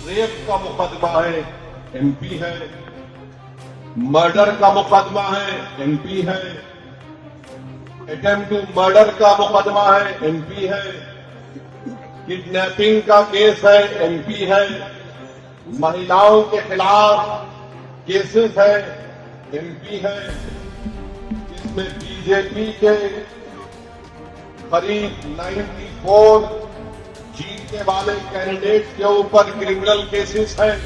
Rape का मुकदमा है, एमपी है। मर्डर का मुकदमा है, एमपी है। अटेम्प्ट टू मर्डर का मुकदमा है, एमपी है। किडनैपिंग का केस है, एमपी है। महिलाओं के खिलाफ केसेस है, एमपी है। इसमें बीजेपी के करीब 94 जीतने वाले कैंडिडेट के ऊपर क्रिमिनल केसेस हैं।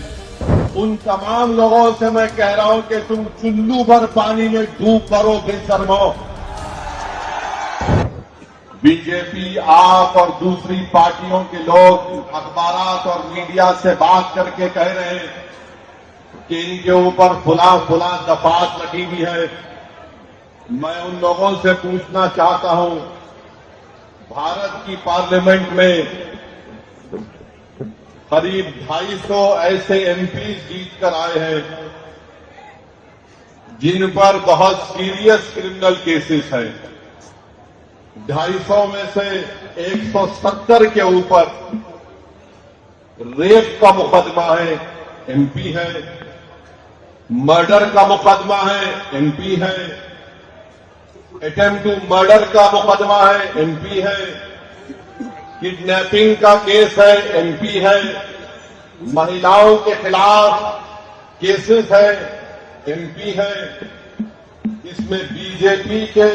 उन तमाम लोगों से मैं कह रहा हूं कि तुम चुल्लू भर पानी में डूब करो बेशर्मो। बीजेपी, आप और दूसरी पार्टियों के लोग अखबारात और मीडिया से बात करके कह रहे हैं कि इनके ऊपर फुला फुला दफात लगी हुई है। मैं उन लोगों से पूछना चाहता हूं, भारत की पार्लियामेंट में करीब 250 ऐसे एमपी जीत कर आए हैं जिन पर बहुत सीरियस क्रिमिनल केसेस हैं। 250 में से 170 के ऊपर रेप का मुकदमा है, एमपी है। मर्डर का मुकदमा है, एमपी है। अटेम्प्ट टू मर्डर का मुकदमा है, एमपी है। किडनैपिंग का केस है, एमपी है। महिलाओं के खिलाफ केसेस है, एमपी है। इसमें बीजेपी के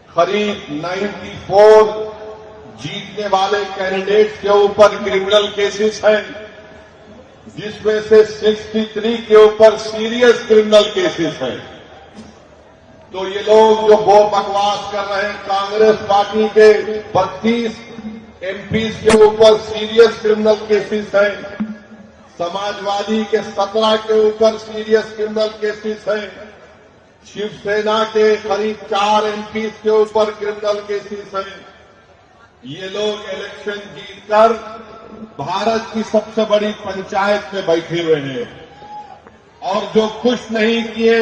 करीब 94 जीतने वाले कैंडिडेट के ऊपर क्रिमिनल केसेस हैं, जिसमें से 63 के ऊपर सीरियस क्रिमिनल केसेस हैं। तो ये लोग जो वो बकवास कर रहे हैं, कांग्रेस पार्टी के 32 एमपी के ऊपर सीरियस क्रिमिनल केसेस हैं, समाजवादी के 17 के ऊपर सीरियस क्रिमिनल केसेस हैं, शिवसेना के करीब 4 एमपी के ऊपर क्रिमिनल केसेस हैं। ये लोग इलेक्शन जीतकर भारत की सबसे बड़ी पंचायत में बैठे हुए हैं और जो खुश नहीं किए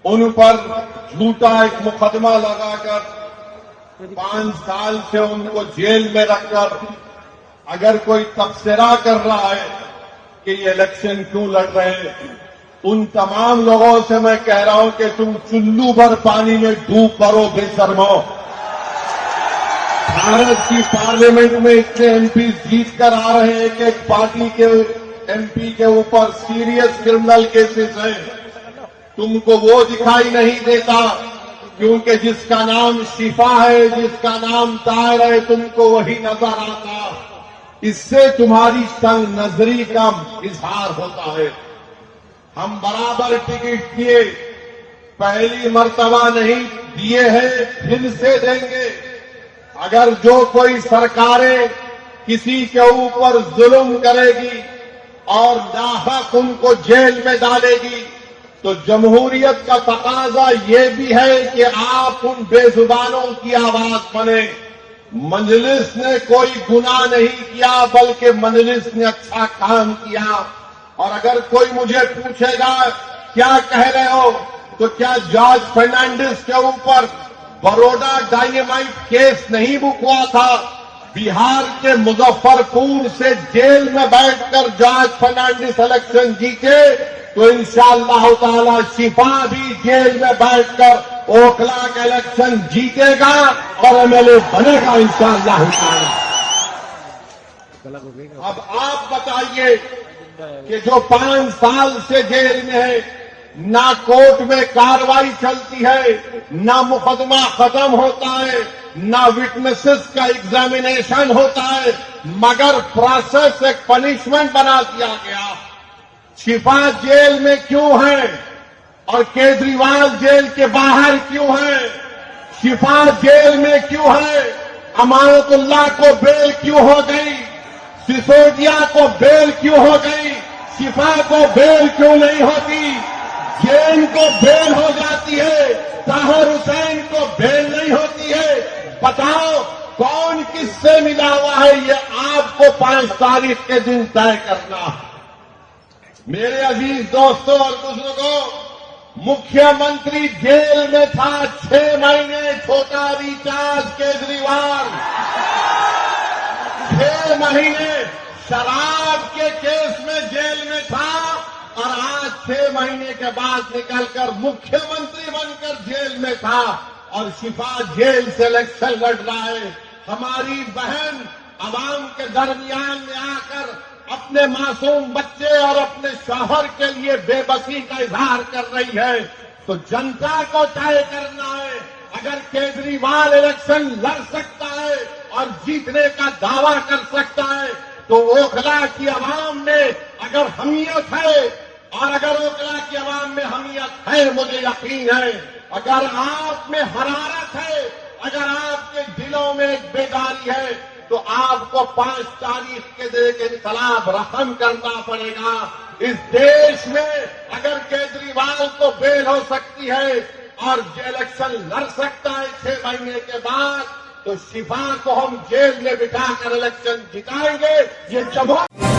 उन पर झूठा एक मुकदमा लगाकर 5 साल से उनको जेल में रखकर अगर कोई तबसरा कर रहा है कि ये इलेक्शन क्यों लड़ रहे हैं, उन तमाम लोगों से मैं कह रहा हूं कि तुम चुल्लू भर पानी में डूब करो बेशर्मो। भारत की पार्लियामेंट में इतने एमपी जीत कर आ रहे हैं कि एक पार्टी के एमपी के ऊपर सीरियस क्रिमिनल केसेस हैं। तुमको वो दिखाई नहीं देता क्योंकि जिसका नाम शिफा है, जिसका नाम ताहिर है, तुमको वही नजर आता। इससे तुम्हारी तंग नजरी का इजहार होता है। हम बराबर टिकट दिए, पहली मर्तबा नहीं दिए हैं, फिर से देंगे। अगर जो कोई सरकारें किसी के ऊपर जुल्म करेगी और नाहक उनको जेल में डालेगी तो जमहूरियत का तकाजा ये भी है कि आप उन बेजुबानों की आवाज बने। मजलिस ने कोई गुनाह नहीं किया बल्कि मजलिस ने अच्छा काम किया। और अगर कोई मुझे पूछेगा क्या कह रहे हो, तो क्या जॉर्ज फर्नांडिस के ऊपर बड़ौदा डायनेमाइट केस नहीं बुक हुआ था? बिहार के मुजफ्फरपुर से जेल में बैठकर जॉर्ज फर्नांडिस इलेक्शन जीते, तो इंशाअल्लाह ताला शिफा भी जेल में बैठकर ओखला का इलेक्शन जीतेगा और एमएलए बनेगा इंशाअल्लाह ताला। अब आप बताइए कि जो 5 साल से जेल में है, ना कोर्ट में कार्रवाई चलती है, ना मुकदमा खत्म होता है, ना विटनेसेस का एग्जामिनेशन होता है, मगर प्रोसेस एक पनिशमेंट बना दिया गया। शिफा जेल में क्यों है और केजरीवाल जेल के बाहर क्यों है? शिफा जेल में क्यों है? अमानतुल्लाह को बेल क्यों हो गई? सिसोदिया को बेल क्यों हो गई? शिफा को बेल क्यों नहीं होती? जैन को बेल हो जाती है, ताहिर हुसैन को बेल नहीं होती है। बताओ कौन किससे मिला हुआ है, ये आपको 5 तारीख के दिन तय करना है। मेरे अजीज दोस्तों और बुजुर्गों, मुख्यमंत्री जेल में था 6 महीने, छोटा रिचार्ज केजरीवाल 6 महीने शराब के केस में जेल में था और आज 6 महीने के बाद निकलकर मुख्यमंत्री बनकर जेल में था और शिफा जेल से इलेक्शन लड़ रहा है। हमारी बहन आवाम के दरमियान में आकर अपने मासूम बच्चे और अपने शौहर के लिए बेबसी का इजहार कर रही है। तो जनता को तय करना है। अगर केजरीवाल इलेक्शन लड़ सकता है और जीतने का दावा कर सकता है तो ओखला की आवाम में अगर हमीयत है और अगर ओखला की आवाम में हमीयत है, मुझे यकीन है, अगर आप में हरारत है, अगर आपके दिलों में एक बेदारी है तो आपको 5 तारीख के दिन के इनकलाब रकम करना पड़ेगा। इस देश में अगर केजरीवाल को बेल हो सकती है और इलेक्शन लड़ सकता है 6 महीने के बाद, तो शिफा को हम जेल में बिठाकर इलेक्शन जिताएंगे। ये जवाब